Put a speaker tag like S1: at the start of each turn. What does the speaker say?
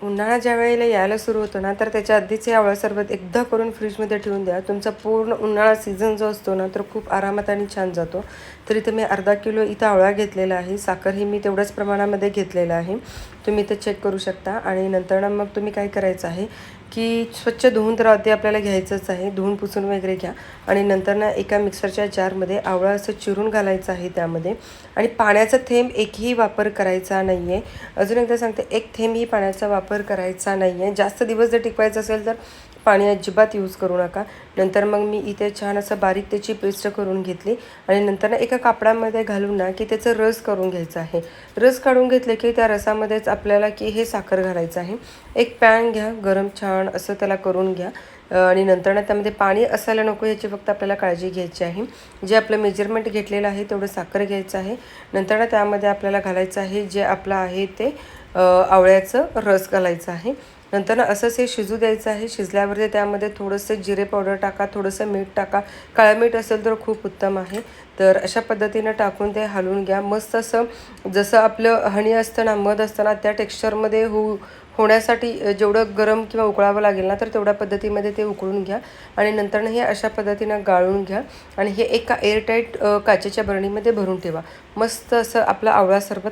S1: उन्हाळा ज्या वेळेला यायला सुरू होतो ना, तर त्याच्या आधीच हे आवळा सरबत एकदा करून फ्रीजमध्ये ठेवून द्या. तुमचा पूर्ण उन्हाळा सीझन जो असतो ना, तर खूप आरामात आणि छान जातो. तर इथं मी अर्धा किलो इथं आवळा घेतलेला आहे. साखरही मी तेवढ्याच प्रमाणामध्ये घेतलेलं आहे. तुम्ही इथं चेक करू शकता. आणि नंतर ना मग तुम्ही काय करायचं आहे की स्वच्छ धुवून तर आधी आपल्याला घ्यायचंच आहे. धुवून पुसून वगैरे घ्या. आणि नंतर ना एका मिक्सरच्या जारमध्ये आवळा असं चिरून घालायचं आहे त्यामध्ये. आणि पाण्याचा थेंब एकही वापर करायचा नाही आहे. अजून एकदा सांगते, एक थेंबही पाण्याचा वापर करायचा नाही आहे. जास्त दिवस जर टिकवायचं असेल तर पाणी अजिबात यूज करू नका. नंतर मग मी इथे छान असं बारीक त्याची पेस्ट करून घेतली. आणि नंतर ना एका कापडामध्ये घालून ना की त्याचं रस करून घ्यायचा आहे. रस काढून घेतले की त्या रसामध्येच आपल्याला की हे साखर घालायचं आहे. एक पॅन घ्या, गरम छान असं त्याला करून घ्या. आणि नंतर ना त्यामध्ये पाणी असायला नको याची फक्त आपल्याला काळजी घ्यायची आहे. जे आपलं मेजरमेंट घेतलेलं आहे तेवढं साखर घ्यायचं आहे. नंतर ना त्यामध्ये आपल्याला घालायचं आहे जे आपलं आहे ते आवळ्याचं रस घालायचं आहे. नंतर असंच हे शिजू द्यायचं आहे. शिजल्यावर ते त्यामध्ये थोडंसं जिरे पावडर टाका, थोडंसं मीठ टाका. काळं मीठ असेल तर खूप उत्तम आहे. तर अशा पद्धतीनं टाकून ते हलवून घ्या. मस्त असं जसं आपलं हनी असतं ना, मध असतं ना, त्या टेक्स्चरमध्ये होण्यासाठी जेवढं गरम किंवा उकळावं लागेल ना, तर तेवढ्या पद्धतीमध्ये ते उकळून घ्या. आणि नंतर हे अशा पद्धतीनं गाळून घ्या. आणि हे एका एअरटाईट काचेच्या बरणीमध्ये भरून ठेवा. मस्त असं आपलं आवळा सरबत